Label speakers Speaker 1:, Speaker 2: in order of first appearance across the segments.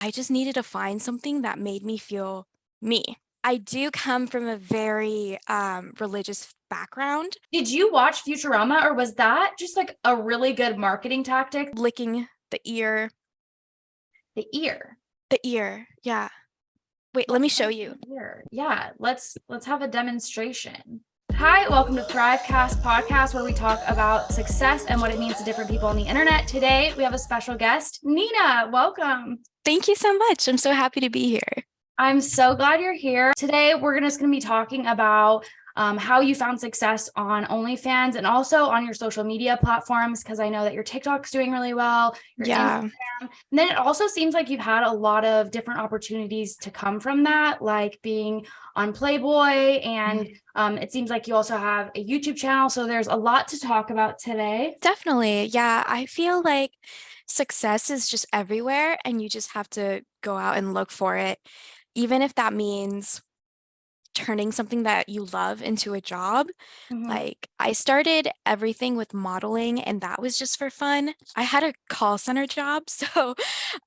Speaker 1: I just needed to find something that made me feel me. I do come from a very religious background.
Speaker 2: Did you watch Futurama, or was that just like a really good marketing tactic?
Speaker 1: Licking the ear,
Speaker 2: The ear.
Speaker 1: yeah. Wait, let
Speaker 2: What
Speaker 1: me show
Speaker 2: part
Speaker 1: you.
Speaker 2: of the ear? Yeah, let's have a demonstration. Hi, welcome to THRIVECAST podcast, where we talk about success and what it means to different people on the internet. Today, we have a special guest, Nina. Welcome.
Speaker 1: Thank you so much. I'm so happy to be here.
Speaker 2: I'm so glad you're here. Today, we're just going to be talking about how you found success on OnlyFans and also on your social media platforms, because I know that your TikTok's doing really well, your
Speaker 1: Yeah.
Speaker 2: Instagram. And then it also seems like you've had a lot of different opportunities to come from that, like being on Playboy. And it seems like you also have a YouTube channel. So there's a lot to talk about today.
Speaker 1: Definitely. Yeah. I feel like success is just everywhere and you just have to go out and look for it, even if that means turning something that you love into a job.
Speaker 2: Mhm.
Speaker 1: Like I started everything with modeling and that was just for fun. I had a call center job, so um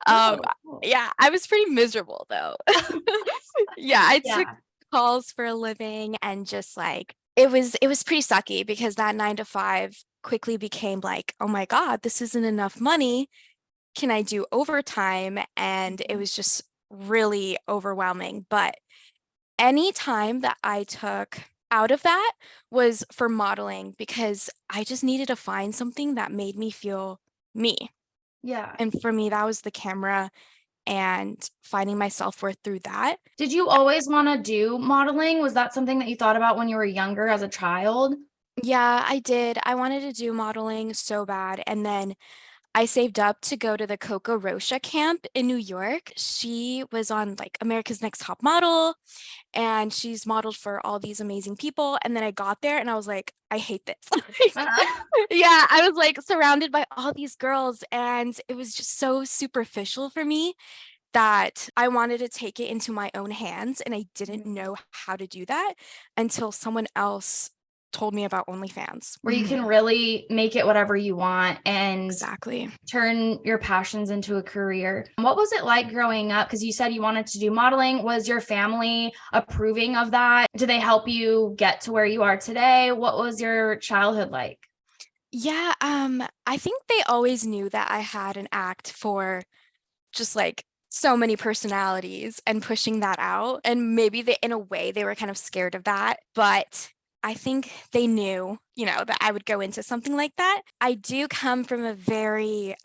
Speaker 2: Oh, cool.
Speaker 1: yeah, I was pretty miserable though. Yeah, I took
Speaker 2: Yeah.
Speaker 1: calls for a living and just like it was pretty sucky because that 9 to 5 quickly became like, "Oh my God, this isn't enough money. Can I do overtime?" And it was just really overwhelming. But any time that I took out of that was for modeling because I just needed to find something that made me feel me.
Speaker 2: Yeah.
Speaker 1: And for me, that was the camera and finding my self-worth through that.
Speaker 2: Did you always want to do modeling? Was that something that you thought about when you were younger as a child?
Speaker 1: Yeah, I did. I wanted to do modeling so bad. And then I saved up to go to the Coco Rocha camp in New York. She was on like America's Next Top Model and she's modeled for all these amazing people. And then I got there and I was like, I hate this. Yeah, I was like surrounded by all these girls and it was just so superficial for me that I wanted to take it into my own hands and I didn't know how to do that until someone else told me about OnlyFans.
Speaker 2: Where you can really make it whatever you want and
Speaker 1: Exactly.
Speaker 2: turn your passions into a career. What was it like growing up? Because you said you wanted to do modeling. Was your family approving of that? Did they help you get to where you are today? What was your childhood like?
Speaker 1: Yeah, I think they always knew that I had an act for just like so many personalities and pushing that out. And maybe they, in a way, they were kind of scared of that. But I think they knew, that I would go into something like that. I do come from a very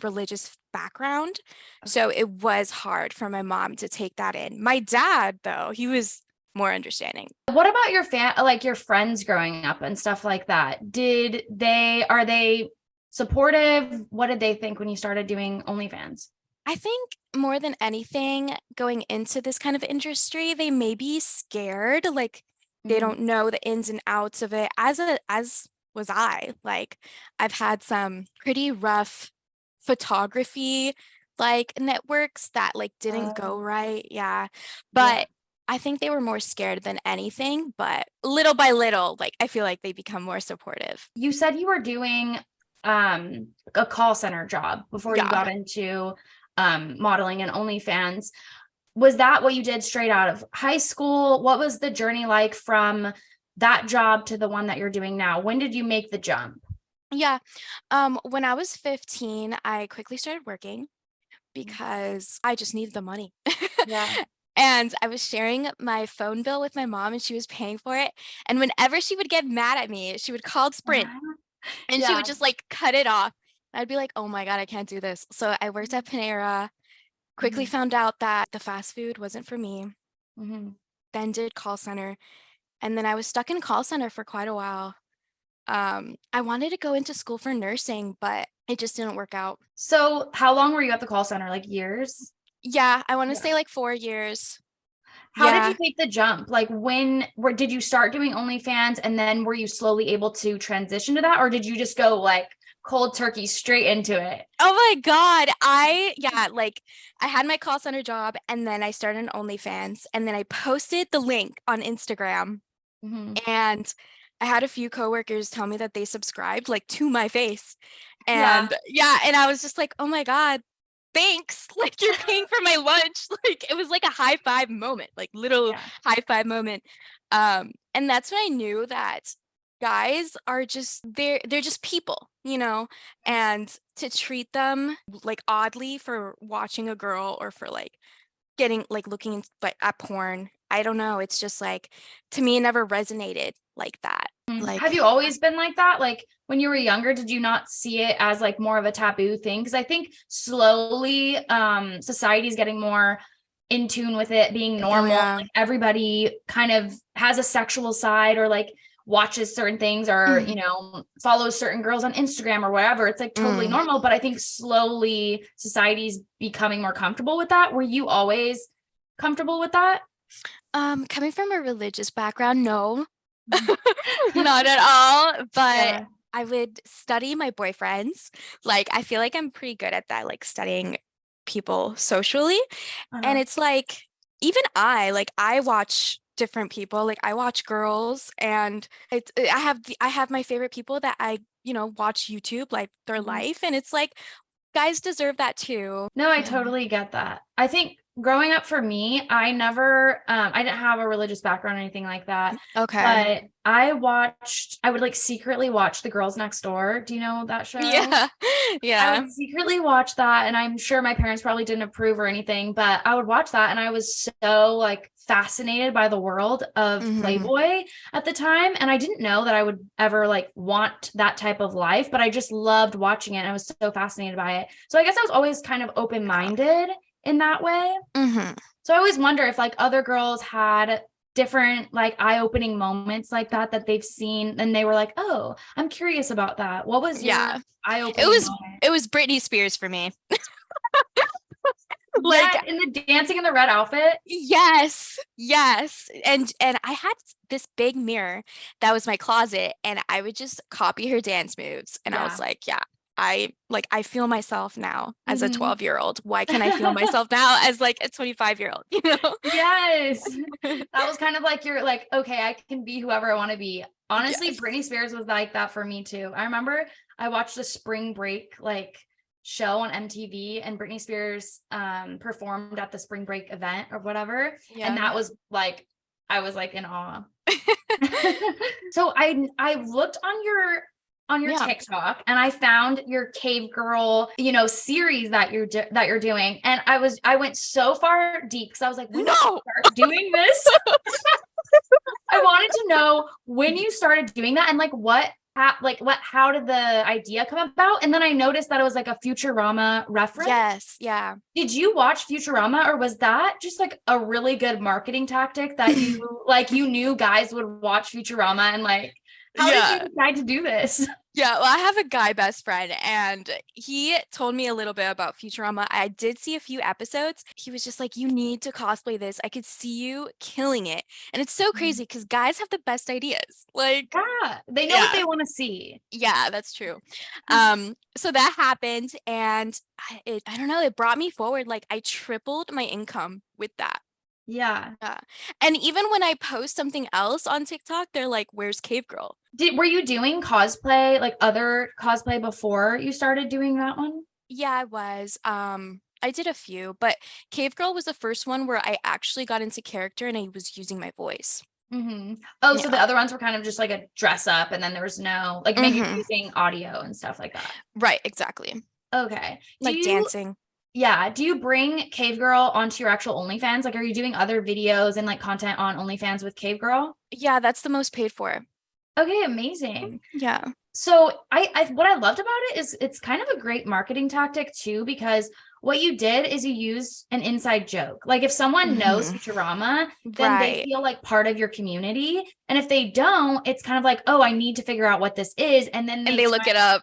Speaker 1: religious background. So it was hard for my mom to take that in. My dad, though, he was more understanding.
Speaker 2: What about like your friends growing up and stuff like that? Are they supportive? What did they think when you started doing OnlyFans?
Speaker 1: I think more than anything, going into this kind of industry, they may be scared, like they
Speaker 2: Mhm.
Speaker 1: don't know the ins and outs of it, as was I. Like I've had some pretty rough photography like networks that like didn't go
Speaker 2: Oh,
Speaker 1: right. Yeah.
Speaker 2: yeah.
Speaker 1: But I think they were more scared than anything, but little by little, like I feel like they become more supportive.
Speaker 2: You said you were doing a call center job before you
Speaker 1: Yeah.
Speaker 2: got into modeling and OnlyFans. Was that what you did straight out of high school? What was the journey like from that job to the one that you're doing now? When did you make the jump?
Speaker 1: Yeah. When I was 15, I quickly started working because I just needed the money.
Speaker 2: Yeah.
Speaker 1: And I was sharing my phone bill with my mom and she was paying for it. And whenever she would get mad at me, she would call Sprint and she would
Speaker 2: Yeah.
Speaker 1: just like cut it off. I'd be like, oh my God, I can't do this. So I worked at Panera, quickly
Speaker 2: Mhm.
Speaker 1: found out that the fast food wasn't for me,
Speaker 2: Mhm.
Speaker 1: then did call center. And then I was stuck in call center for quite a while. I wanted to go into school for nursing, but it just didn't work out.
Speaker 2: So, how long were you at the call center? Like years?
Speaker 1: Yeah, I want to
Speaker 2: Yeah.
Speaker 1: say like 4 years.
Speaker 2: How did you
Speaker 1: Yeah.
Speaker 2: take the jump? Like did you start doing OnlyFans and then were you slowly able to transition to that, or did you just go like cold turkey straight into it?
Speaker 1: Oh my God. Yeah, like I had my call center job and then I started an OnlyFans and then I posted the link on Instagram
Speaker 2: Mhm.
Speaker 1: and I had a few coworkers tell me that they subscribed like to my face.
Speaker 2: Yeah.
Speaker 1: And yeah, and I was just like, oh my God, thanks. Like, you're paying for my lunch. Like, it was like a high five moment, like little
Speaker 2: Yeah.
Speaker 1: high five moment. And that's when I knew that guys are just they're just people, and to treat them like oddly for watching a girl or for like getting like looking like at porn. I don't know. It's just like, to me, it never resonated like that.
Speaker 2: Have you
Speaker 1: Like,
Speaker 2: always been like that? Like when you were younger, did you not see it as like more of a taboo thing? Because I think slowly society's getting more in tune with it being
Speaker 1: oh
Speaker 2: normal.
Speaker 1: yeah.
Speaker 2: Like everybody kind of has a sexual side or like watches certain things or,
Speaker 1: Mm,
Speaker 2: follows certain girls on Instagram or whatever. It's like totally
Speaker 1: mm.
Speaker 2: normal. But I think slowly society's becoming more comfortable with that. Were you always comfortable with that?
Speaker 1: Coming from a religious background, no,
Speaker 2: Mhm.
Speaker 1: not at all. But
Speaker 2: Yeah.
Speaker 1: I would study my boyfriends. Like, I feel like I'm pretty good at that, like studying people socially. And
Speaker 2: Uh-huh.
Speaker 1: it's like, even I watch different people. Like, I watch girls, and I have my favorite people that I, watch YouTube, like their
Speaker 2: Mhm.
Speaker 1: life. And it's like, guys deserve that too.
Speaker 2: No, I
Speaker 1: Yeah.
Speaker 2: totally get that. I think growing up for me, I didn't have a religious background or anything like that,
Speaker 1: Okay.
Speaker 2: but I would like secretly watch The Girls Next Door. Do you know that show?
Speaker 1: Yeah.
Speaker 2: I
Speaker 1: Yeah.
Speaker 2: would secretly watch that, and I'm sure my parents probably didn't approve or anything, but I would watch that, and I was so like fascinated by the world of
Speaker 1: Hmm.
Speaker 2: Playboy at the time, and I didn't know that I would ever like want that type of life, but I just loved watching it, and I was so fascinated by it. So I guess I was always kind of open-minded in that way.
Speaker 1: Hmm.
Speaker 2: So I always wonder if like other girls had different like eye-opening moments like that they've seen and they were like, "Oh, I'm curious about that." What was your
Speaker 1: Yeah. It
Speaker 2: eye-opening
Speaker 1: was
Speaker 2: moment?
Speaker 1: it was Britney Spears for me.
Speaker 2: Yeah,
Speaker 1: Like,
Speaker 2: in the dancing in the red outfit.
Speaker 1: yes, yes. And I had this big mirror that was my closet, and I would just copy her dance moves. And I was
Speaker 2: Yeah.
Speaker 1: like, yeah, I feel myself now as a
Speaker 2: Mhm.
Speaker 1: 12-year-old. Why can't I feel myself now as like a 25-year-old, you know?
Speaker 2: Yes. That was kind of like you're like, okay, I can be whoever I want to be. Honestly,
Speaker 1: Yes.
Speaker 2: Britney Spears was like that for me too. I remember I watched the spring break like show on MTV and Britney Spears performed at the spring break event or whatever. And
Speaker 1: Yeah.
Speaker 2: that was like I was like in awe. So I looked on your
Speaker 1: Yeah.
Speaker 2: TikTok and I found your cave girl, series that that you're doing. And I went so far deep because I was like, when did you
Speaker 1: No.
Speaker 2: start doing this? I wanted to know when you started doing that and like how did the idea come about? And then I noticed that it was like a Futurama reference.
Speaker 1: Yes. Yeah.
Speaker 2: Did you watch Futurama or was that just like a really good marketing tactic that you knew guys would watch Futurama and like how did you
Speaker 1: Yeah.
Speaker 2: decide to do this?
Speaker 1: Yeah, well, I have a guy best friend, and he told me a little bit about Futurama. I did see a few episodes. He was just like, "You need to cosplay this. I could see you killing it." And it's so crazy because guys have the best ideas. Like,
Speaker 2: Yeah, they know what
Speaker 1: yeah,
Speaker 2: they want to see.
Speaker 1: yeah, that's true. So that happened, and I don't know, it brought me forward. Like, I tripled my income with that.
Speaker 2: Yeah.
Speaker 1: Yeah. And even when I post something else on TikTok, they're like, "Where's Cave Girl?"
Speaker 2: Were you doing cosplay, like other cosplay before you started doing that one?
Speaker 1: Yeah, I was. I did a few, but Cave Girl was the first one where I actually got into character and I was using my voice.
Speaker 2: Oh, so the
Speaker 1: Yeah.
Speaker 2: other ones were kind of just like a dress up and then there was no like maybe
Speaker 1: Hmm.
Speaker 2: using audio and stuff like that.
Speaker 1: Right, exactly.
Speaker 2: Okay.
Speaker 1: Like dancing.
Speaker 2: Do you bring Cave Girl onto your actual OnlyFans? Like, are you doing other videos and like content on OnlyFans with Cave Girl?
Speaker 1: Yeah, that's the most paid for.
Speaker 2: Okay, amazing.
Speaker 1: Yeah.
Speaker 2: So I what I loved about it is it's kind of a great marketing tactic too, because what you did is you used an inside joke. Like if someone knows
Speaker 1: Hmm.
Speaker 2: Futurama, then they
Speaker 1: Right.
Speaker 2: feel like part of your community. And if they don't, it's kind of like, oh, I need to figure out what this is. And then
Speaker 1: And
Speaker 2: they
Speaker 1: they look it up.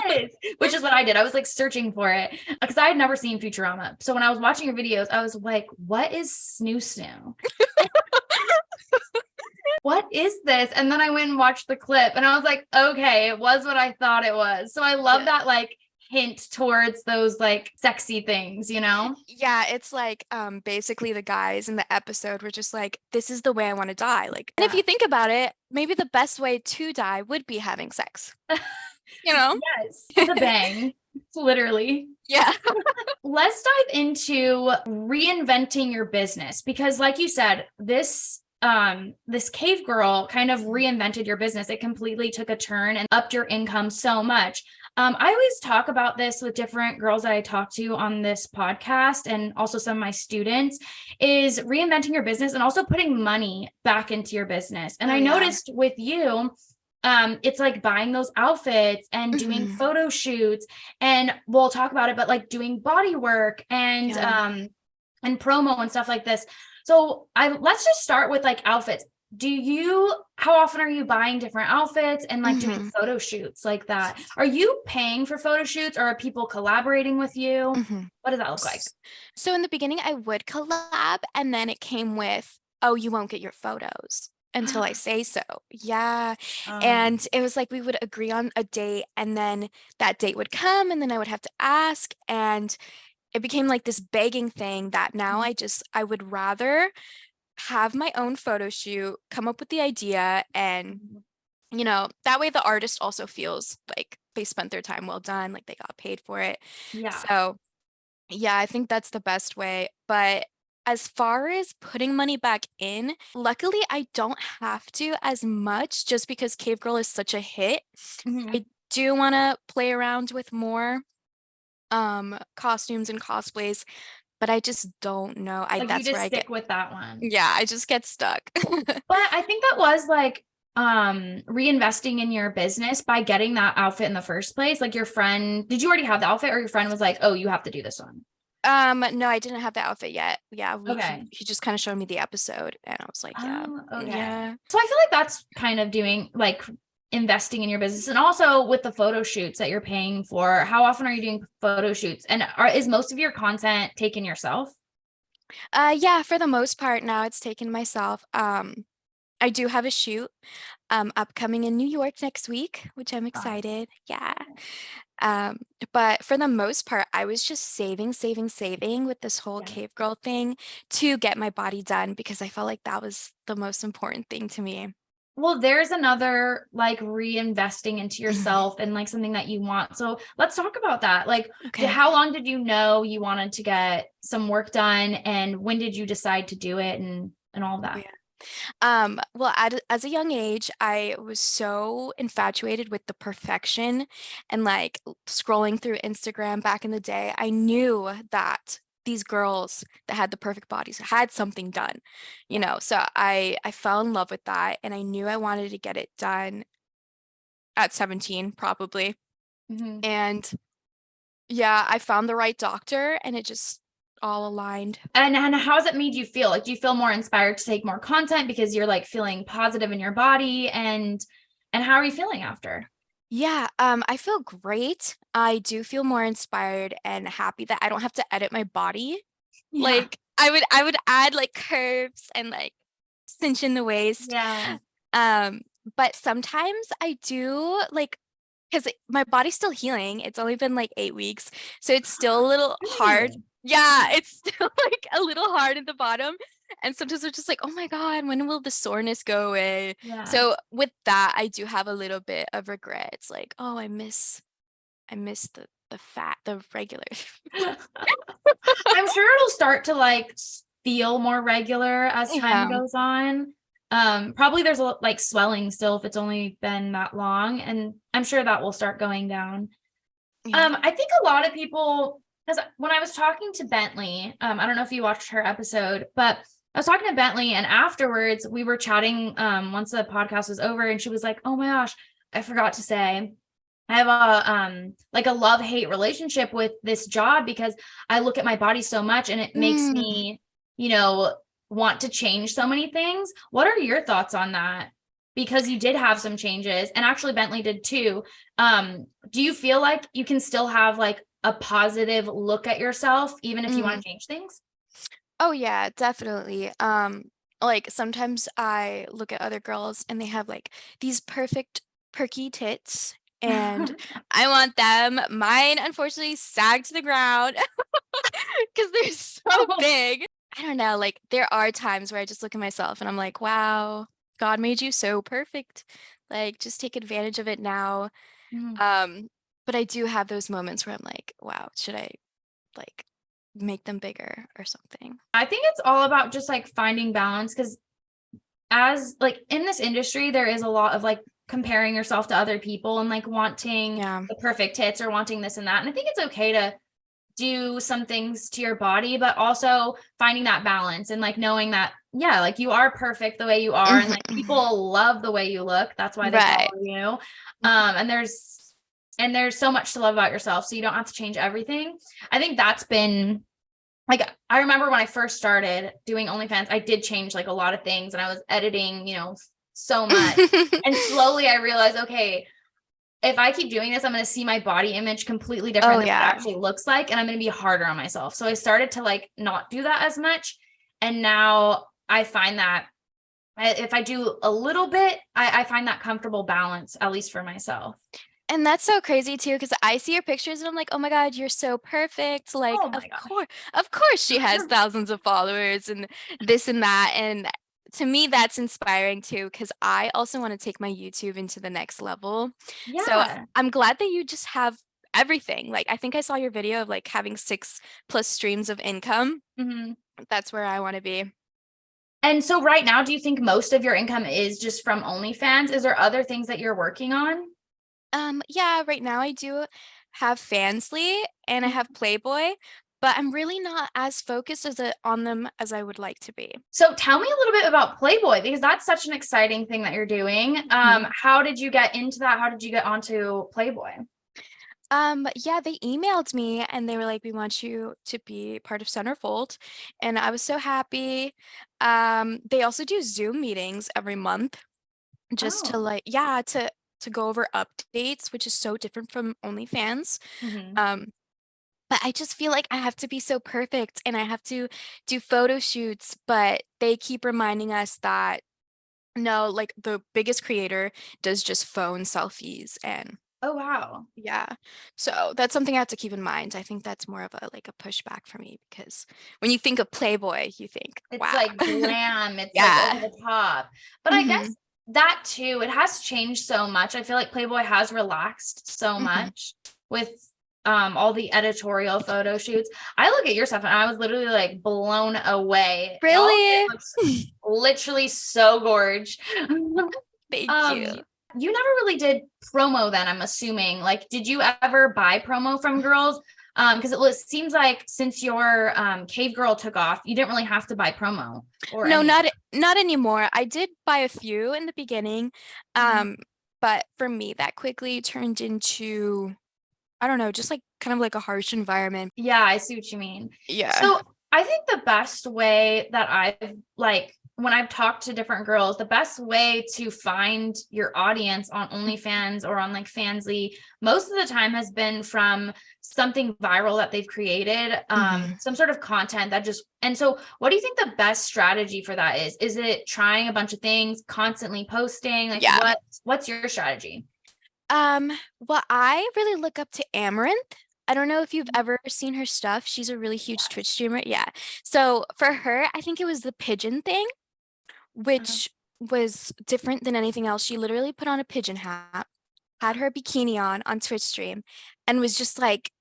Speaker 2: yes, which is what I did. I was like searching for it because I had never seen Futurama. So when I was watching your videos, I was like, what is Snoo Snoo? What is this? And then I went and watched the clip and I was like, okay, it was what I thought it was. So I love
Speaker 1: Yeah.
Speaker 2: that like hint towards those like sexy things, you know?
Speaker 1: Yeah, it's like basically the guys in the episode were just like, this is the way I want to die. Like, and if
Speaker 2: Yeah.
Speaker 1: you think about it, maybe the best way to die would be having sex, you know?
Speaker 2: Yes. With a bang. Literally.
Speaker 1: Yeah.
Speaker 2: Let's dive into reinventing your business because like you said, this cave girl kind of reinvented your business. It completely took a turn and upped your income so much. I always talk about this with different girls that I talk to on this podcast and also some of my students is reinventing your business and also putting money back into your business. And
Speaker 1: Oh,
Speaker 2: I
Speaker 1: yeah.
Speaker 2: noticed with you, it's like buying those outfits and doing
Speaker 1: Mhm.
Speaker 2: photo shoots, and we'll talk about it, but like doing body work
Speaker 1: Yeah.
Speaker 2: and promo and stuff like this. So let's just start with like outfits. How often are you buying different outfits and like doing
Speaker 1: Mhm.
Speaker 2: photo shoots like that? Are you paying for photo shoots or are people collaborating with you?
Speaker 1: Mhm.
Speaker 2: What does that look like?
Speaker 1: So in the beginning, I would collab, and then it came with, oh, you won't get your photos until I say so. Yeah.
Speaker 2: Um,
Speaker 1: And it was like we would agree on a date, and then that date would come, and then I would have to ask. And it became like this begging thing that now I would rather have my own photo shoot, come up with the idea, and, that way the artist also feels like they spent their time well done, like they got paid for it.
Speaker 2: yeah.
Speaker 1: So, yeah, I think that's the best way. But as far as putting money back in, luckily I don't have to as much just because Cave Girl is such a hit.
Speaker 2: Mhm.
Speaker 1: I do want to play around with more costumes and cosplays, but I just don't know. I
Speaker 2: Like you
Speaker 1: That's where
Speaker 2: just
Speaker 1: I get,
Speaker 2: stick with that one.
Speaker 1: yeah, I just get stuck.
Speaker 2: But I think that was like reinvesting in your business by getting that outfit in the first place. Like your friend, did you already have the outfit or your friend was like, "Oh, you have to do this one."
Speaker 1: No, I didn't have the outfit yet. Yeah,
Speaker 2: Okay.
Speaker 1: he just kind of showed me the episode, and I was like, yeah,
Speaker 2: Oh, okay.
Speaker 1: yeah.
Speaker 2: So I feel like that's kind of doing like investing in your business and also with the photo shoots that you're paying for. How often are you doing photo shoots? And is most of your content taken yourself?
Speaker 1: Yeah, for the most part now it's taken myself. I do have a shoot upcoming in New York next week, which I'm
Speaker 2: Fun.
Speaker 1: excited. Yeah. Um, but for the most part, I was just saving with this whole
Speaker 2: Yeah.
Speaker 1: cave girl thing to get my body done because I felt like that was the most important thing to me.
Speaker 2: Well, there's another like reinvesting into
Speaker 1: Mhm.
Speaker 2: yourself and like something that you want. So let's talk about that. Like,
Speaker 1: Okay.
Speaker 2: how long did you know you wanted to get some work done, and when did you decide to do it and all of
Speaker 1: Oh,
Speaker 2: that?
Speaker 1: yeah. Well, as a young age, I was so infatuated with the perfection and like scrolling through Instagram back in the day. I knew that these girls that had the perfect bodies had something done,
Speaker 2: Yeah.
Speaker 1: So I fell in love with that, and I knew I wanted to get it done at 17 probably.
Speaker 2: Mhm.
Speaker 1: And yeah, I found the right doctor, and it just all aligned.
Speaker 2: And how has it made you feel? Like, do you feel more inspired to take more content because you're like feeling positive in your body and how are you feeling after?
Speaker 1: Yeah, I feel great. I do feel more inspired and happy that I don't have to edit my body.
Speaker 2: Yeah.
Speaker 1: Like I would add like curves and like cinch in the waist.
Speaker 2: Yeah.
Speaker 1: Um, but sometimes I do like because my body's still healing. It's only been like 8 weeks, so it's still a little hard.
Speaker 2: Really?
Speaker 1: Yeah, it's still like a little hard at the bottom. And sometimes I'm just like, oh my God, when will the soreness go away?
Speaker 2: Yeah.
Speaker 1: So with that, I do have a little bit of regret. It's like, oh, I miss the fat, the regular.
Speaker 2: I'm sure it'll start to like feel more regular as time
Speaker 1: Yeah.
Speaker 2: goes on. Probably there's like swelling still if it's only been that long, and I'm sure that will start going down.
Speaker 1: Yeah.
Speaker 2: I think a lot of people, because when I was talking to Bentley, I don't know if you watched her episode, but I was talking to Bentley, and afterwards we were chatting. Once the podcast was over, and she was like, "Oh my gosh, I forgot to say." I have a like a love-hate relationship with this job because I look at my body so much and it makes
Speaker 1: Mm.
Speaker 2: me, want to change so many things. What are your thoughts on that? Because you did have some changes and actually Bentley did too. Do you feel like you can still have like a positive look at yourself even if you want
Speaker 1: Mm.
Speaker 2: to change things?
Speaker 1: Oh yeah, definitely. Like sometimes I look at other girls and they have like these perfect perky tits, and I want them. Mine unfortunately sag to the ground because they're so
Speaker 2: Oh.
Speaker 1: big. I don't know, like there are times where I just look at myself and I'm like, wow, God made you so perfect. Like just take advantage of it now.
Speaker 2: Mhm.
Speaker 1: Um, But I do have those moments where I'm like, wow, should I like make them bigger or something?
Speaker 2: I think it's all about just like finding balance, because as like in this industry, there is a lot of like comparing yourself to other people and like wanting
Speaker 1: Yeah.
Speaker 2: the perfect hits or wanting this and that. And I think it's okay to do some things to your body, but also finding that balance and like knowing that, yeah, like you are perfect the way you are. And like
Speaker 1: Mhm.
Speaker 2: people love the way you look. That's why they follow
Speaker 1: Right.
Speaker 2: you. And there's so much to love about yourself. So you don't have to change everything. I think that's been like, I remember when I first started doing OnlyFans, I did change like a lot of things and I was editing, so much. And slowly I realized, okay, if I keep doing this, I'm going to see my body image completely different
Speaker 1: Oh
Speaker 2: than what it
Speaker 1: yeah.
Speaker 2: actually looks like. And I'm going to be harder on myself. So I started to like not do that as much. And now I find that if I do a little bit, I find that comfortable balance, at least for myself.
Speaker 1: And that's so crazy too, because I see your pictures and I'm like, oh my God, you're so perfect. Like,
Speaker 2: Oh my
Speaker 1: of course she has
Speaker 2: gosh.
Speaker 1: thousands of followers and this and that. And to me, that's inspiring too, because I also want to take my YouTube into the next level. So
Speaker 2: Yeah.
Speaker 1: I'm glad that you just have everything. Like, I think I saw your video of like having 6+ streams of income.
Speaker 2: Mhm.
Speaker 1: That's where I want to be.
Speaker 2: And so right now, do you think most of your income is just from OnlyFans? Is there other things that you're working on?
Speaker 1: Yeah, right now I do have Fansly and I have Playboy, but I'm really not as focused on them as I would like to be.
Speaker 2: So tell me a little bit about Playboy, because that's such an exciting thing that you're doing.
Speaker 1: Mhm.
Speaker 2: How did you get into that? How did you get onto Playboy?
Speaker 1: Yeah, they emailed me and they were like, "We want you to be part of Centerfold," and I was so happy. They also do Zoom meetings every month just to
Speaker 2: Oh.
Speaker 1: like, yeah, to go over updates, which is so different from OnlyFans.
Speaker 2: Mhm.
Speaker 1: Um, But I just feel like I have to be so perfect and I have to do photo shoots, but they keep reminding us that no, like the biggest creator does just phone selfies and
Speaker 2: Oh, wow.
Speaker 1: yeah. So that's something I have to keep in mind. I think that's more of a like a pushback for me because when you think of Playboy, you think,
Speaker 2: It's
Speaker 1: wow.
Speaker 2: like glam, it's like over
Speaker 1: Yeah.
Speaker 2: the top. But I
Speaker 1: Hmm.
Speaker 2: guess that too, it has changed so much. I feel like Playboy has relaxed so
Speaker 1: Hmm.
Speaker 2: much with all the editorial photo shoots. I look at your stuff and I was literally like blown away. All of it
Speaker 1: Really?
Speaker 2: looks literally so gorge.
Speaker 1: Thank you.
Speaker 2: um you never really did promo then, I'm assuming. Like, did you ever buy promo from girls? Because seems like since your cave girl took off, you didn't really have to buy promo or
Speaker 1: No,
Speaker 2: any.
Speaker 1: not anymore. I did buy a few in the beginning.
Speaker 2: Mhm.
Speaker 1: Um, but for me, that quickly turned into I don't know, just like kind of like a harsh environment.
Speaker 2: Yeah, I see what you mean.
Speaker 1: Yeah.
Speaker 2: So I think the best way that I've like when I've talked to different girls, the best way to find your audience on OnlyFans or on like Fansly most of the time has been from something viral that they've created,
Speaker 1: Hmm.
Speaker 2: some sort of content that just. And so what do you think the best strategy for that is? Is it trying a bunch of things, constantly posting? Like
Speaker 1: Yeah.
Speaker 2: what's your strategy?
Speaker 1: Well, I really look up to Amaranth. I don't know if you've ever seen her stuff. She's a really huge Twitch
Speaker 2: Yes.
Speaker 1: streamer. Yeah. So for her, I think it was the pigeon thing,
Speaker 2: Uh-huh.
Speaker 1: which was different than anything else. She literally put on a pigeon hat, had her bikini on Twitch stream, and was just like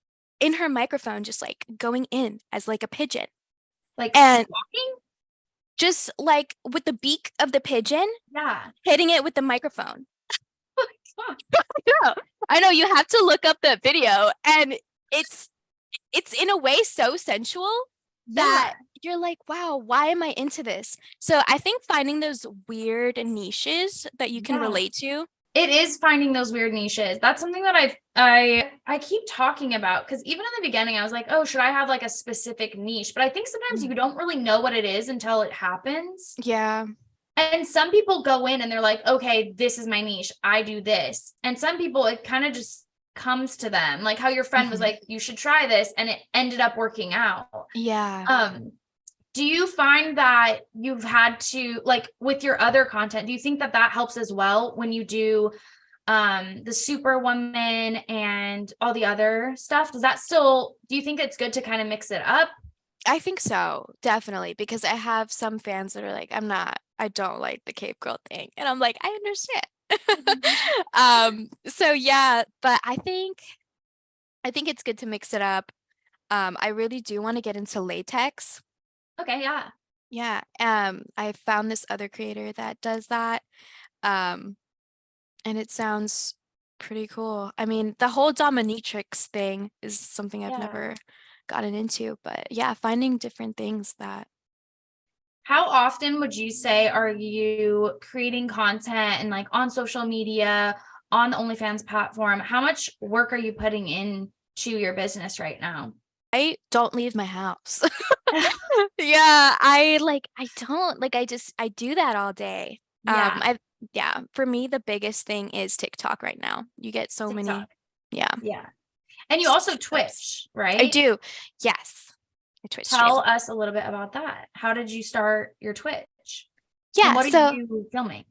Speaker 1: in her microphone, just like going in as like a pigeon.
Speaker 2: Like
Speaker 1: And
Speaker 2: stalking?
Speaker 1: just like with the beak of the pigeon,
Speaker 2: Yeah.
Speaker 1: hitting it with the microphone. Yeah, I know you have to look up the video and it's it's in a way so sensual
Speaker 2: Yeah.
Speaker 1: that you're like, wow, why am I into this? So I think finding those weird niches that you can
Speaker 2: Yeah.
Speaker 1: relate to.
Speaker 2: It is finding those weird niches. That's something that I keep talking about, because even in the beginning I was like, oh, should I have like a specific niche? But I think sometimes you
Speaker 1: Mhm.
Speaker 2: don't really know what it is until it happens.
Speaker 1: Yeah.
Speaker 2: And some people go in and they're like, okay, this is my niche. I do this. And some people, it kind of just comes to them, like how your friend was
Speaker 1: Mhm.
Speaker 2: like, you should try this, and it ended up working out.
Speaker 1: Yeah.
Speaker 2: Um, do you find that you've had to, like with your other content, do you think that that helps as well when you do the Superwoman and all the other stuff? Do you think it's good to kind of mix it up?
Speaker 1: I think so, definitely, because I have some fans that are like, I don't like the Cape Girl thing. And I'm like, I understand.
Speaker 2: Mhm.
Speaker 1: So yeah, but I think I think it's good to mix it up. I really do want to get into latex.
Speaker 2: Okay, yeah.
Speaker 1: Yeah. I found this other creator that does that. Um, and it sounds pretty cool. I mean, the whole dominatrix thing is something I've
Speaker 2: Yeah.
Speaker 1: never gotten into, but yeah, finding different things that
Speaker 2: How often would you say are you creating content and like on social media, on the OnlyFans platform? How much work are you putting into your business right now?
Speaker 1: I don't leave my house. Yeah, I don't like I do that all day.
Speaker 2: Yeah,
Speaker 1: I yeah, for me the biggest thing is TikTok right now. You get so
Speaker 2: TikTok.
Speaker 1: many, yeah,
Speaker 2: Yeah. And you also
Speaker 1: subs.
Speaker 2: Twitch,
Speaker 1: I
Speaker 2: right?
Speaker 1: do. Yes. I Twitch
Speaker 2: Tell
Speaker 1: stream.
Speaker 2: us a little bit about that. How did you start your Twitch? And
Speaker 1: Yeah,
Speaker 2: what are
Speaker 1: so
Speaker 2: you filming?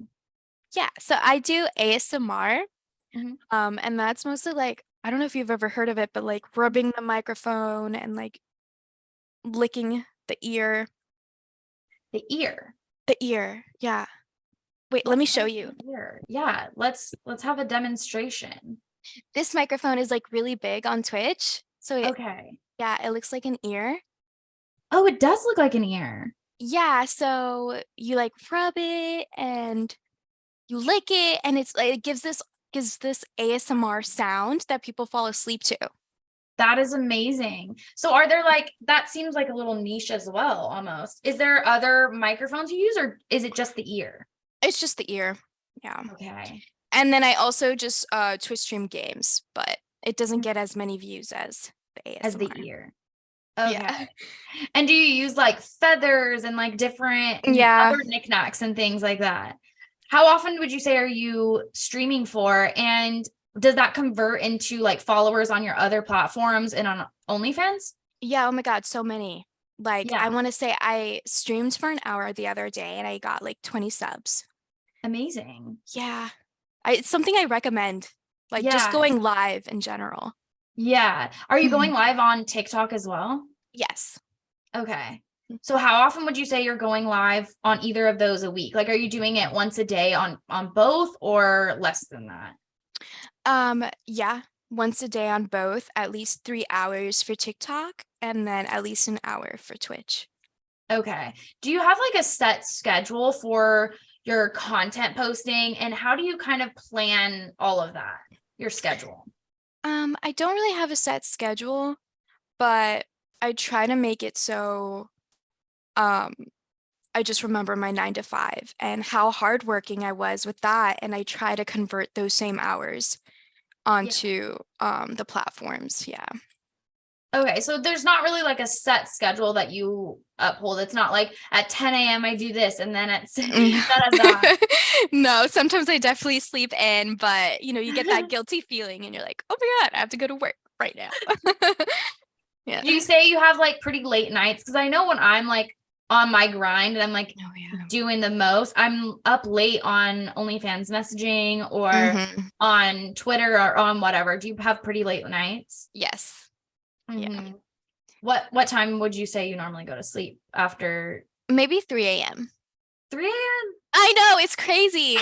Speaker 1: I do ASMR.
Speaker 2: Mhm.
Speaker 1: And that's mostly like I don't know if you've ever heard of it, but like rubbing the microphone and like licking the ear.
Speaker 2: The ear.
Speaker 1: The ear. Yeah. Wait, let me show
Speaker 2: What is
Speaker 1: you.
Speaker 2: the ear? Yeah, let's have a demonstration.
Speaker 1: This microphone is like really big on Twitch. So
Speaker 2: Okay.
Speaker 1: yeah, it looks like an ear.
Speaker 2: Oh, it does look like an ear.
Speaker 1: Yeah, so you like rub it and you lick it and it's like it gives this ASMR sound that people fall asleep to.
Speaker 2: That is amazing. So are there like that seems like a little niche as well almost. Is there other microphones you use or is it just the ear?
Speaker 1: It's just the ear. Yeah.
Speaker 2: Okay.
Speaker 1: And then I also just Twitch stream games, but it doesn't get as many views as the
Speaker 2: As the
Speaker 1: ASMR.
Speaker 2: ear.
Speaker 1: Yeah.
Speaker 2: Okay. And do you use like feathers and like different
Speaker 1: Yeah.
Speaker 2: other knickknacks and things like that? How often would you say are you streaming for? And does that convert into like followers on your other platforms and on OnlyFans?
Speaker 1: Yeah, oh my God, so many. Like I
Speaker 2: Yeah,
Speaker 1: want to say I streamed for an hour the other day and I got like 20 subs.
Speaker 2: amazing.
Speaker 1: Yeah. It's something I recommend. Like just
Speaker 2: Yeah,
Speaker 1: going live in general.
Speaker 2: yeah. Are you going
Speaker 1: Mhm.
Speaker 2: live on TikTok as well?
Speaker 1: Yes.
Speaker 2: Okay. So how often would you say you're going live on either of those a week? Like, are you doing it once a day on both or less than that?
Speaker 1: Yeah, once a day on both, at least 3 hours for TikTok, and then at least an hour for Twitch.
Speaker 2: Okay. Do you have like a set schedule for your content posting and how do you kind of plan all of that? Your schedule?
Speaker 1: I don't really have a set schedule, but I try to make it so um I just remember my 9 to 5 and how hardworking I was with that, and I try to convert those same hours
Speaker 2: Yeah.
Speaker 1: onto the platforms. Yeah.
Speaker 2: Okay, so there's not really like a set schedule that you uphold. It's not like at 10 a.m. I do this and then at none of that.
Speaker 1: No, sometimes I definitely sleep in, but you get that guilty feeling and you're like, oh my God, I have to go to work right now. Yeah.
Speaker 2: Do you say you have like pretty late nights? Because I know when I'm like on my grind and I'm like
Speaker 1: Oh yeah.
Speaker 2: doing the most, I'm up late on OnlyFans messaging or
Speaker 1: Hmm.
Speaker 2: on Twitter or on whatever. Do you have pretty late nights?
Speaker 1: Yes. Yeah.
Speaker 2: Mhm. What time would you say you normally go to sleep after
Speaker 1: Maybe 3 a.m.
Speaker 2: 3
Speaker 1: I know, it's crazy.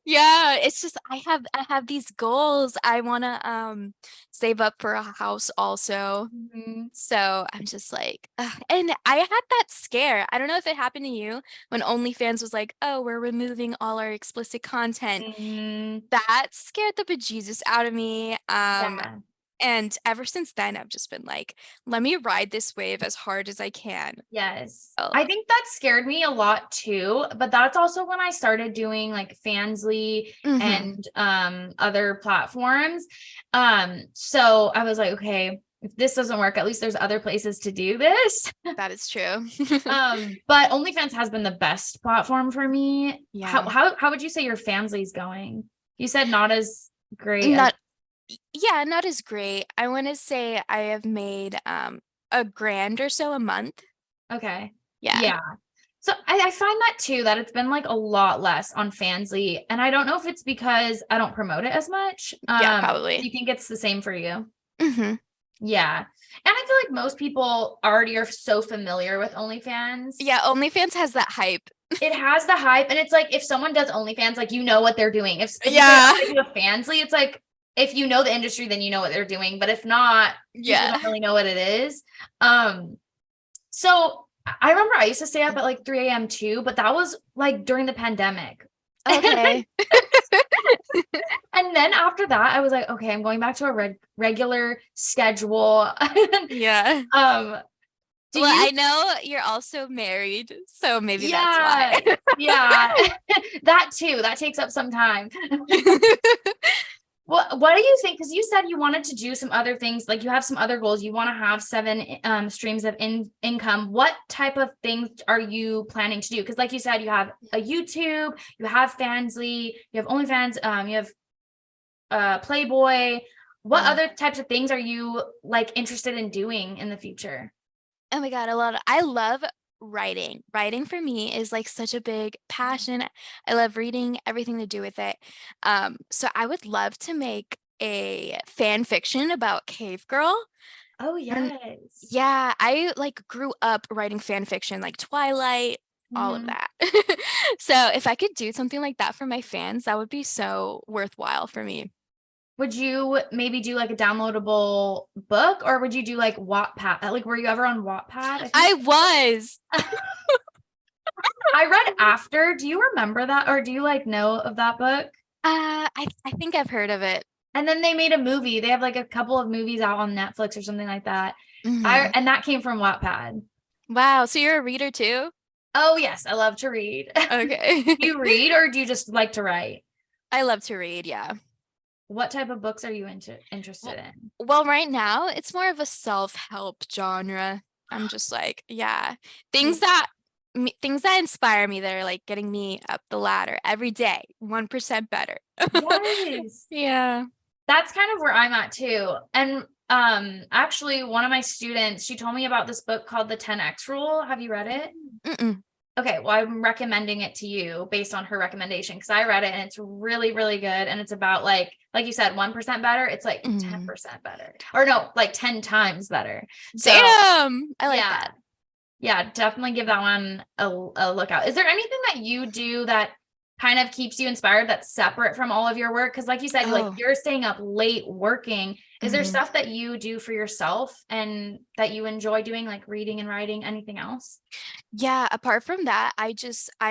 Speaker 1: Yeah, it's just I have these goals. I want to save up for a house also.
Speaker 2: a.m.?
Speaker 1: So I'm just like, ugh. And I had that scare. I don't know if it happened to you when OnlyFans was like, oh, we're removing all our explicit content.
Speaker 2: Mhm.
Speaker 1: That scared the bejesus out of me.
Speaker 2: Yeah.
Speaker 1: And ever since then, I've just been like, let me ride this wave as hard as I can.
Speaker 2: Yes.
Speaker 1: Oh,
Speaker 2: I think that scared me a lot too, but that's also when I started doing like Fansly
Speaker 1: hmm.
Speaker 2: and other platforms. So I was like, okay, if this doesn't work, at least there's other places to do this.
Speaker 1: That is true.
Speaker 2: But OnlyFans has been the best platform for me.
Speaker 1: Yeah.
Speaker 2: How would you say your Fansly's going? You said not as great as
Speaker 1: Not Yeah, not as great. I want to say I have made a grand or so a month.
Speaker 2: okay.
Speaker 1: Yeah.
Speaker 2: Yeah. So I find that too, that it's been like a lot less on Fansly. And I don't know if it's because I don't promote it as much.
Speaker 1: Yeah,
Speaker 2: Do
Speaker 1: probably.
Speaker 2: you think it's the same for you?
Speaker 1: Hmm.
Speaker 2: Yeah. And I feel like most people already are so familiar with OnlyFans.
Speaker 1: Yeah, OnlyFans has that hype.
Speaker 2: It has the hype. And it's like if someone does OnlyFans, like you know what they're doing. If you say,
Speaker 1: Yeah.
Speaker 2: oh, I do a Fansly, it's like, if you know the industry, then you know what they're doing. But if not, usually
Speaker 1: Yeah.
Speaker 2: don't really know what it is. So I remember I used to stay up at like 3 a.m. too, but that was like during the pandemic.
Speaker 1: Okay.
Speaker 2: And then after that, I was like, okay, I'm going back to a regular schedule.
Speaker 1: Yeah.
Speaker 2: um, do
Speaker 1: Well,
Speaker 2: you?
Speaker 1: I know you're also married, so maybe that's
Speaker 2: Yeah,
Speaker 1: why.
Speaker 2: yeah, that too. That takes up some time. What do you think? Because you said you wanted to do some other things, like you have some other goals. You want to have 7 streams of income. What type of things are you planning to do? Because, like you said, you have a YouTube, you have Fansly, you have OnlyFans, you have Playboy. What
Speaker 1: Yeah.
Speaker 2: other types of things are you like interested in doing in the future?
Speaker 1: Oh my God, I love writing. Writing for me is like such a big passion. I love reading, everything to do with it. So I would love to make a fan fiction about Cave Girl.
Speaker 2: Oh,
Speaker 1: And
Speaker 2: yes.
Speaker 1: yeah, I like grew up writing fan fiction like Twilight, all of
Speaker 2: Mhm.
Speaker 1: that. So if I could do something like that for my fans, that would be so worthwhile for me.
Speaker 2: Would you maybe do like a downloadable book, or would you do like Wattpad? Like, were you ever on Wattpad? I think
Speaker 1: I was.
Speaker 2: I read After. Do you remember that, or do you like know of that book?
Speaker 1: I think I've heard of it.
Speaker 2: And then they made a movie. They have like a couple of movies out on Netflix or something like that. I
Speaker 1: Mhm.
Speaker 2: and that came from Wattpad.
Speaker 1: Wow, so you're a reader too?
Speaker 2: Oh yes, I love to read.
Speaker 1: Okay.
Speaker 2: You read, or do you just like to write?
Speaker 1: I love to read, yeah.
Speaker 2: What type of books are you
Speaker 1: Well,
Speaker 2: interested in?
Speaker 1: well, right now it's more of a self-help genre. I'm just like, yeah, things
Speaker 2: You
Speaker 1: that things that inspire me that are like getting me up the ladder every day, 1% better.
Speaker 2: Yes.
Speaker 1: Yeah.
Speaker 2: That's kind of where I'm at too. And actually one of my students, she told me about this book called The 10X Rule. Have you read it?
Speaker 1: Mm-mm.
Speaker 2: Okay, well, I'm recommending it to you based on her recommendation because I read it and it's really, really good. And it's about like you said, 1% better. It's like
Speaker 1: Mm.
Speaker 2: 10% better, or no, like 10 times better. So
Speaker 1: Damn, I like
Speaker 2: yeah,
Speaker 1: that.
Speaker 2: yeah, definitely give that one a look out. Is there anything that you do that kind of keeps you inspired that's separate from all of your work? Because like you said,
Speaker 1: Oh.
Speaker 2: you're staying up late working. Is there
Speaker 1: Mhm.
Speaker 2: stuff that you do for yourself and that you enjoy doing, like reading and writing? Anything else?
Speaker 1: Yeah, apart from that, I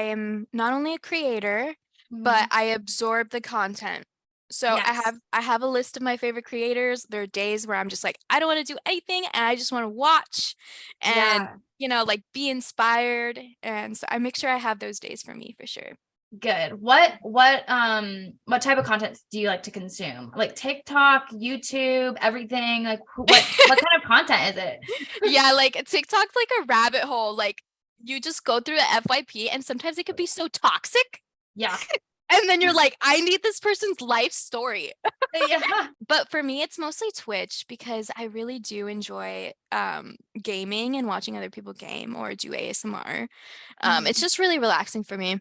Speaker 1: am not only a creator, but
Speaker 2: Mhm.
Speaker 1: I absorb the content. So
Speaker 2: Yes.
Speaker 1: I have a list of my favorite creators. There are days where I'm just like, I don't want to do anything and I just want to watch and,
Speaker 2: Yeah.
Speaker 1: like be inspired. And so I make sure I have those days for me for sure.
Speaker 2: Good. What type of content do you like to consume? Like TikTok, YouTube, everything? Like what kind of content is it?
Speaker 1: Yeah, like TikTok's like a rabbit hole. Like you just go through the FYP and sometimes it could be so toxic.
Speaker 2: Yeah.
Speaker 1: And then you're like, I need this person's life story.
Speaker 2: Yeah.
Speaker 1: But for me, it's mostly Twitch because I really do enjoy gaming and watching other people game or do ASMR. It's
Speaker 2: Mhm.
Speaker 1: just really relaxing for me.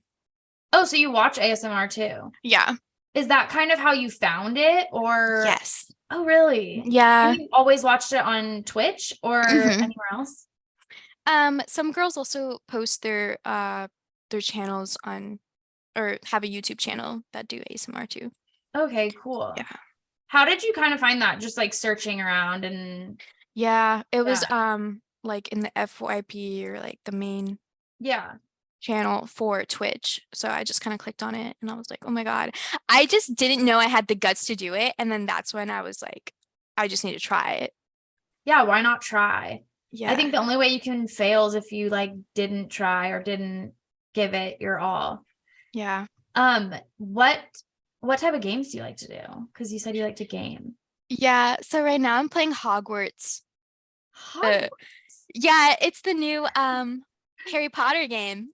Speaker 2: Oh, so you watch ASMR too?
Speaker 1: Yeah.
Speaker 2: Is that kind of how you found it, or
Speaker 1: Yes.
Speaker 2: oh really? And
Speaker 1: Yeah.
Speaker 2: you always watched it on Twitch or
Speaker 1: hmm
Speaker 2: anywhere else?
Speaker 1: Some girls also post their channels on or have a YouTube channel that do ASMR too.
Speaker 2: Okay, cool.
Speaker 1: Yeah.
Speaker 2: How did you kind of find that? Just like searching around and
Speaker 1: Yeah. It was
Speaker 2: yeah.
Speaker 1: like in the FYP or like the main
Speaker 2: Yeah.
Speaker 1: channel for Twitch. So I just kind of clicked on it and I was like, oh my God. I just didn't know I had the guts to do it. And then that's when I was like, I just need to try it.
Speaker 2: Yeah, why not try? I
Speaker 1: Yeah.
Speaker 2: think the only way you can fail is if you like didn't try or didn't give it your all.
Speaker 1: Yeah.
Speaker 2: Um, what what type of games do you like to do? Because you said you like to game.
Speaker 1: Yeah. So right now I'm playing Hogwarts. Uh,
Speaker 2: Hogwarts.
Speaker 1: yeah, it's the new Harry Potter game.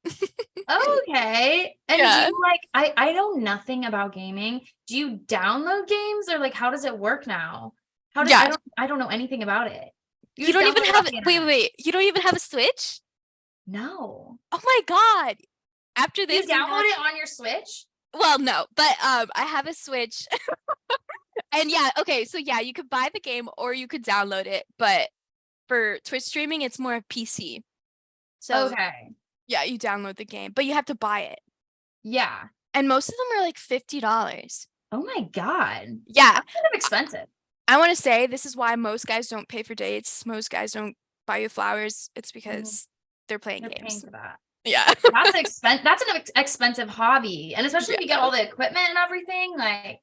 Speaker 2: Okay. And do
Speaker 1: Yeah.
Speaker 2: you like I know nothing about gaming. Do you download games, or like how does it work now? How does
Speaker 1: Yeah.
Speaker 2: I don't know anything about it. You
Speaker 1: You
Speaker 2: just
Speaker 1: don't even
Speaker 2: download it off
Speaker 1: have
Speaker 2: the
Speaker 1: wait, wait,
Speaker 2: internet.
Speaker 1: wait. You don't even have a Switch?
Speaker 2: No.
Speaker 1: Oh my God. After
Speaker 2: You
Speaker 1: this,
Speaker 2: download it on your Switch?
Speaker 1: well, no, but I have a Switch. And yeah, okay, so yeah, you could buy the game or you could download it, but for Twitch streaming, it's more of PC. So
Speaker 2: Okay.
Speaker 1: yeah, you download the game, but you have to buy it.
Speaker 2: Yeah.
Speaker 1: And most of them are like $50.
Speaker 2: Oh my God.
Speaker 1: Yeah.
Speaker 2: That's kind of expensive.
Speaker 1: I want to say this is why most guys don't pay for dates. Most guys don't buy you flowers. It's
Speaker 2: Mhm.
Speaker 1: because they're playing
Speaker 2: They're paying
Speaker 1: games.
Speaker 2: for that.
Speaker 1: Yeah.
Speaker 2: That's an expensive hobby. And especially if you get
Speaker 1: Yeah.
Speaker 2: all the equipment and everything, like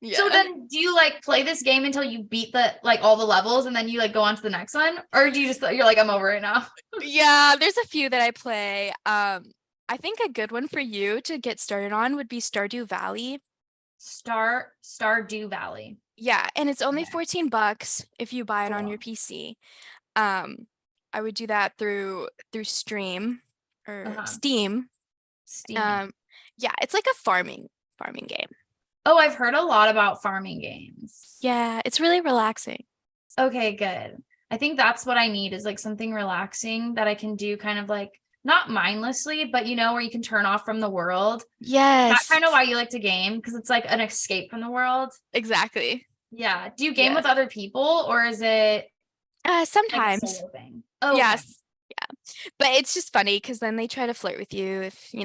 Speaker 1: Yeah.
Speaker 2: so
Speaker 1: Yeah.
Speaker 2: then do you like play this game until you beat the like all the levels and then you like go on to the next one? Or do you just you're like, I'm over it now?
Speaker 1: Yeah, there's a few that I play. I think a good one for you to get started on would be Stardew Valley.
Speaker 2: Stardew Valley.
Speaker 1: Yeah, and it's only
Speaker 2: Okay.
Speaker 1: $14 if you buy it on your
Speaker 2: Cool.
Speaker 1: PC. Um, I would do that through Stream or
Speaker 2: Uh-huh.
Speaker 1: Steam.
Speaker 2: Steam.
Speaker 1: Um, yeah, it's like a farming game.
Speaker 2: Oh, I've heard a lot about farming games.
Speaker 1: Yeah, it's really relaxing.
Speaker 2: Okay, good. I think that's what I need is like something relaxing that I can do kind of like not mindlessly, but you know, where you can turn off from the world. That
Speaker 1: Yes,
Speaker 2: kind of why you like to game because it's like an escape from the world.
Speaker 1: exactly.
Speaker 2: Yeah. Do you game
Speaker 1: Yeah.
Speaker 2: with other people or is it like a
Speaker 1: Sometimes.
Speaker 2: solo thing? Oh, okay.
Speaker 1: Yes. Yeah. But it's just funny because then they try to flirt with you if,
Speaker 2: If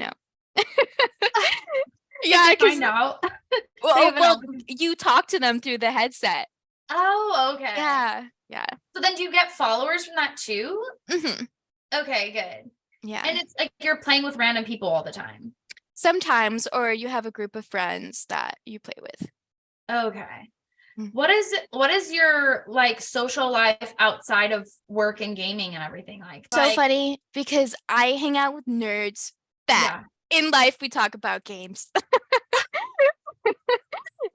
Speaker 1: Yeah,
Speaker 2: they
Speaker 1: because
Speaker 2: find out, they
Speaker 1: well,
Speaker 2: have an
Speaker 1: well,
Speaker 2: opportunity.
Speaker 1: you talk to them through the headset.
Speaker 2: Oh, okay.
Speaker 1: Yeah. Yeah.
Speaker 2: So then do you get followers from that too?
Speaker 1: Hmm.
Speaker 2: Okay, good.
Speaker 1: Yeah.
Speaker 2: And it's like you're playing with random people all the time.
Speaker 1: Sometimes, or you have a group of friends that you play with.
Speaker 2: Okay.
Speaker 1: Mm.
Speaker 2: What is your like social life outside of work and gaming and everything like?
Speaker 1: So
Speaker 2: Like,
Speaker 1: funny because I hang out with nerds that
Speaker 2: yeah.
Speaker 1: in life we talk about games.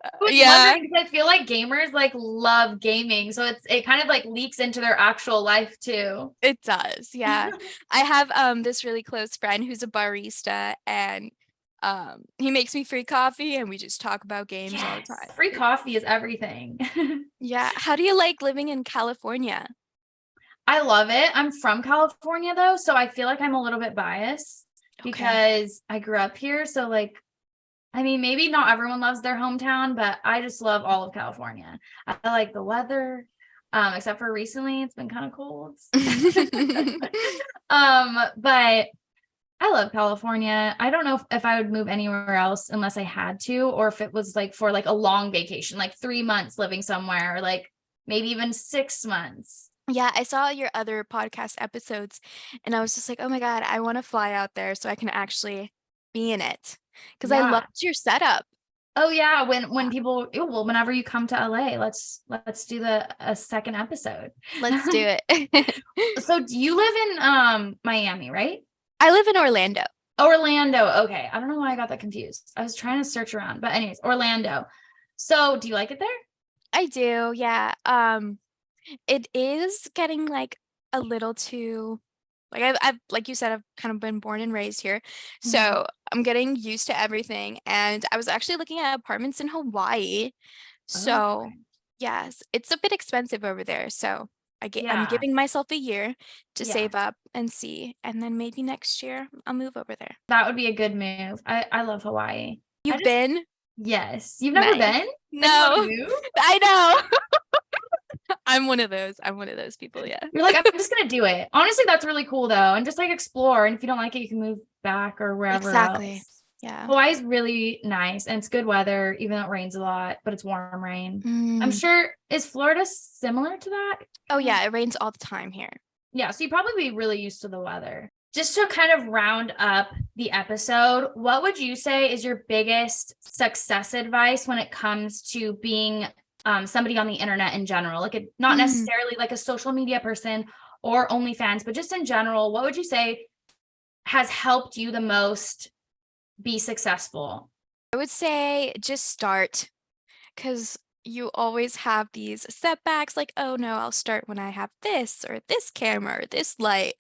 Speaker 2: I was
Speaker 1: Yeah,
Speaker 2: wondering because I feel like gamers like love gaming, so it kind of like leaks into their actual life too.
Speaker 1: it does. Yeah. I have this really close friend who's a barista and he makes me free coffee and we just talk about games all the
Speaker 2: Yes,
Speaker 1: time.
Speaker 2: free coffee is everything.
Speaker 1: Yeah. How do you like living in California?
Speaker 2: I love it. I'm from California though, so I feel like I'm a little bit biased
Speaker 1: Okay.
Speaker 2: because I grew up here. So like, I mean, maybe not everyone loves their hometown, but I just love all of California. I like the weather, except for recently, it's been kind of cold. But I love California. I don't know if I would move anywhere else unless I had to, or if it was like for like a long vacation, like 3 months living somewhere, or like maybe even 6 months.
Speaker 1: Yeah, I saw your other podcast episodes and I was just like, oh my God, I want to fly out there so I can actually be in it. Because I
Speaker 2: Yeah.
Speaker 1: loved your setup.
Speaker 2: Oh yeah. When
Speaker 1: Yeah,
Speaker 2: people well, whenever you come to LA, let's do the a second episode.
Speaker 1: let's do it.
Speaker 2: So do you live in Miami, right?
Speaker 1: I live in Orlando.
Speaker 2: Orlando. Okay. I don't know why I got that confused. I was trying to search around, but anyways, Orlando. So do you like it there?
Speaker 1: I do, yeah. It is getting like a little too like I've like you said, I've kind of been born and raised here.
Speaker 2: Mhm.
Speaker 1: So I'm getting used to everything. And I was actually looking at apartments in Hawaii. So
Speaker 2: Okay.
Speaker 1: yes, it's a bit expensive over there. So I'm
Speaker 2: Yeah.
Speaker 1: giving myself a year to
Speaker 2: Yeah.
Speaker 1: save up and see. And then maybe next year I'll move over there.
Speaker 2: That would be a good move. I love Hawaii. I
Speaker 1: You've
Speaker 2: just
Speaker 1: been?
Speaker 2: yes. You've never
Speaker 1: Nice.
Speaker 2: been? Then you want to
Speaker 1: No,
Speaker 2: move?
Speaker 1: I know. I'm one of those. I'm one of those people. Yeah.
Speaker 2: You're like, I'm just gonna do it. Honestly, that's really cool though. And just like explore. And if you don't like it, you can move back or wherever
Speaker 1: Exactly.
Speaker 2: else.
Speaker 1: Yeah.
Speaker 2: Hawaii's really nice and it's good weather, even though it rains a lot, but it's warm rain. I'm
Speaker 1: Mm.
Speaker 2: sure is Florida similar to that?
Speaker 1: Oh
Speaker 2: Kind of.
Speaker 1: yeah, it rains all the time here.
Speaker 2: Yeah, so you probably be really used to the weather. Just to kind of round up the episode, what would you say is your biggest success advice when it comes to being somebody on the internet in general? Like, not
Speaker 1: Mm.
Speaker 2: necessarily like a social media person or OnlyFans, but just in general, what would you say has helped you the most be successful?
Speaker 1: I would say just start because you always have these setbacks like, oh no, I'll start when I have this or this camera or this light.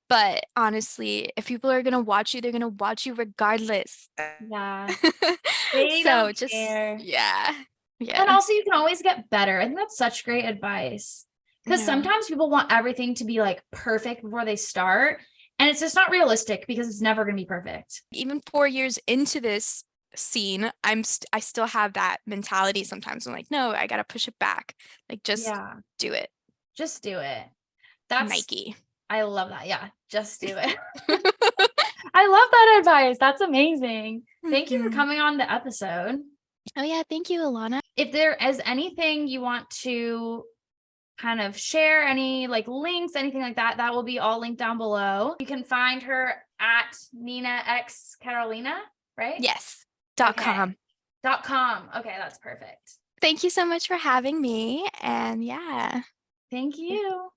Speaker 1: But honestly, if people are going to watch you, they're going to watch you regardless.
Speaker 2: Yeah, they
Speaker 1: So
Speaker 2: don't
Speaker 1: just,
Speaker 2: care.
Speaker 1: yeah.
Speaker 2: And
Speaker 1: Yeah.
Speaker 2: also, you can always get better. I think that's such great advice because
Speaker 1: Yeah.
Speaker 2: sometimes people want everything to be like perfect before they start. And it's just not realistic because it's never going to be perfect.
Speaker 1: Even 4 years into this scene, I still have that mentality sometimes. I'm like, no, I gotta push it back. Like, just
Speaker 2: Yeah,
Speaker 1: do it.
Speaker 2: just do it. That's,
Speaker 1: Nike.
Speaker 2: I love that. Yeah, just do it. I love that advice. That's amazing. Thank you for
Speaker 1: Mhm.
Speaker 2: coming on the episode.
Speaker 1: Oh yeah, thank you, Alanah.
Speaker 2: If there is anything you want to kind of share, any like links, anything like that, that will be all linked down below. You can find her at Nina X Carolina, right?
Speaker 1: Yes.
Speaker 2: Okay.
Speaker 1: .com.
Speaker 2: .com. Okay, that's perfect.
Speaker 1: Thank you so much for having me. And yeah.
Speaker 2: Thank you.